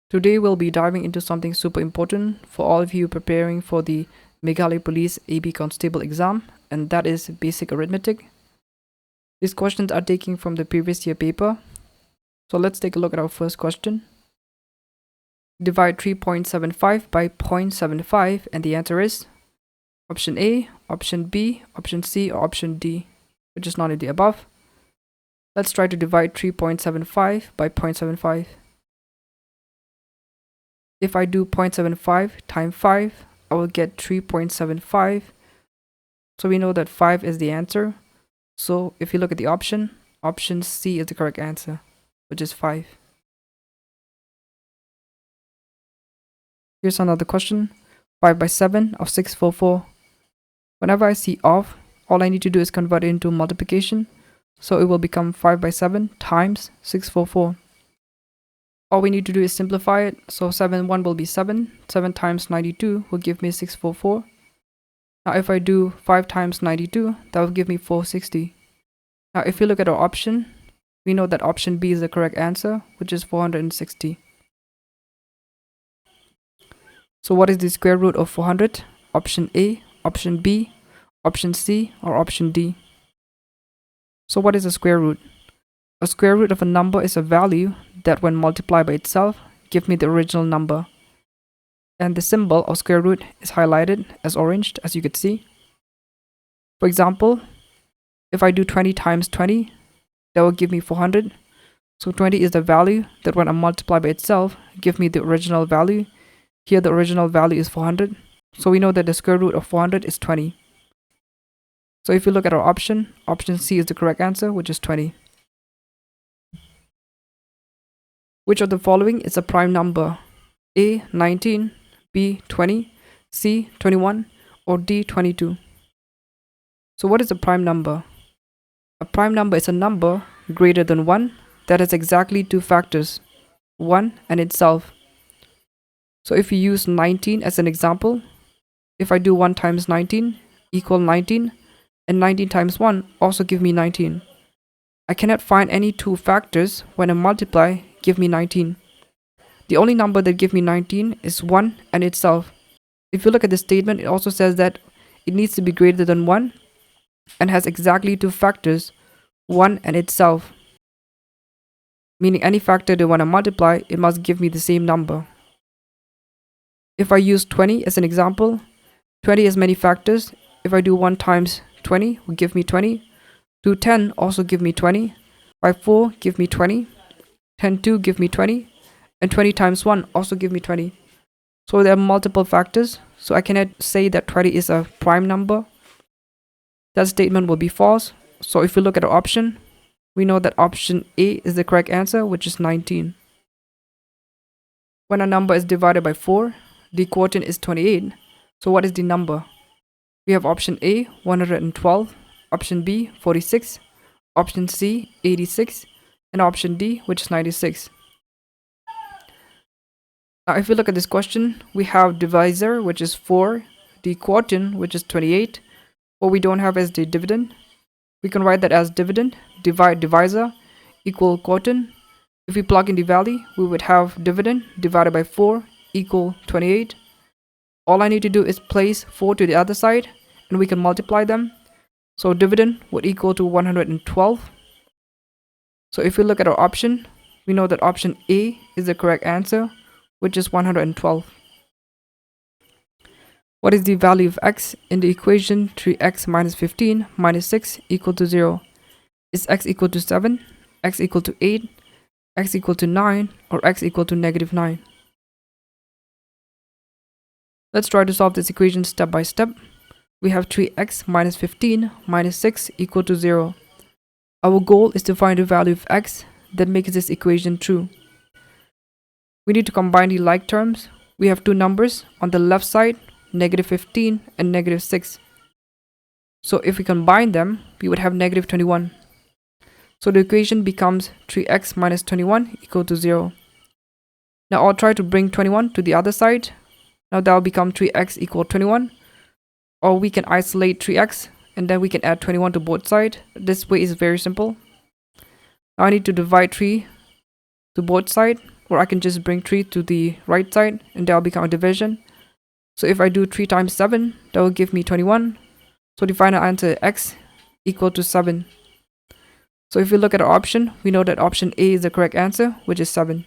Today we'll be diving into something super important for all of you preparing for the Meghalaya Police AB Constable exam, and that is basic arithmetic. These questions are taken from the previous year paper. So let's take a look at our first question. Divide 3.75 by 0.75, and the answer is option A, option B, option C, or option D, which is none of the above. Let's try to divide 3.75 by 0.75. If I do 0.75 times 5, I will get 3.75. So we know that 5 is the answer. So if you look at the option C is the correct answer, which is 5. Here's another question. 5 by 7 of 644. Whenever I see off, all I need to do is convert it into multiplication. So it will become 5 by 7 times 644. All we need to do is simplify it. So 1 will be 7. 7 times 92 will give me 644. Now if I do 5 times 92, that will give me 460. Now if you look at our option, we know that option B is the correct answer, which is 460. So what is the square root of 400? Option A, option B, option C, or option D? So what is a square root? A square root of a number is a value that when multiplied by itself, give me the original number. And the symbol of square root is highlighted as orange, as you could see. For example, if I do 20 times 20, that will give me 400. So 20 is the value that when I multiply by itself, give me the original value. Here the original value is 400. So we know that the square root of 400 is 20. So if you look at our option C is the correct answer, which is 20. Which of the following is a prime number? A, 19, B, 20, C, 21, or D, 22? So what is a prime number? A prime number is a number greater than 1 that has exactly two factors, 1 and itself. So if we use 19 as an example, if I do 1 times 19 equal 19, and 19 times 1 also give me 19. I cannot find any two factors when I multiply give me 19. The only number that give me 19 is 1 and itself. If you look at the statement, it also says that it needs to be greater than 1 and has exactly two factors, 1 and itself. Meaning any factor that when I multiply, it must give me the same number. If I use 20 as an example, 20 has many factors. If I do 1 times 20 will give me 20. Do 10 also give me 20. By 4 give me 20. 10 2 give me 20. And 20 times 1 also give me 20. So there are multiple factors. So I cannot say that 20 is a prime number. That statement will be false. So if we look at our option, we know that option A is the correct answer, which is 19. When a number is divided by 4, the quotient is 28. So what is the number? We have option A, 112, option B, 46, option C, 86, and option D, which is 96. Now if we look at this question, we have divisor, which is 4, the quotient, which is 28. What we don't have is the dividend. We can write that as dividend, divide divisor, equal quotient. If we plug in the value, we would have dividend divided by 4 equal 28. All I need to do is place 4 to the other side, and we can multiply them. So dividend would equal to 112. So if we look at our option, we know that option A is the correct answer, which is 112. What is the value of x in the equation 3x minus 15 minus 6 equal to 0? Is x equal to 7, x equal to 8, x equal to 9, or x equal to negative 9? Let's try to solve this equation step by step. We have 3x minus 15 minus 6 equal to 0. Our goal is to find the value of x that makes this equation true. We need to combine the like terms. We have two numbers on the left side, negative 15 and negative 6. So if we combine them, we would have negative 21. So the equation becomes 3x minus 21 equal to 0. Now I'll try to bring 21 to the other side. Now that will become 3x equal 21. Or we can isolate 3x and then we can add 21 to both sides. This way is very simple. Now I need to divide 3 to both sides. or I can just bring 3 to the right side and that will become a division. So if I do 3 times 7, that will give me 21. So the final answer x equal to 7. So if we look at our option, we know that option A is the correct answer, which is 7.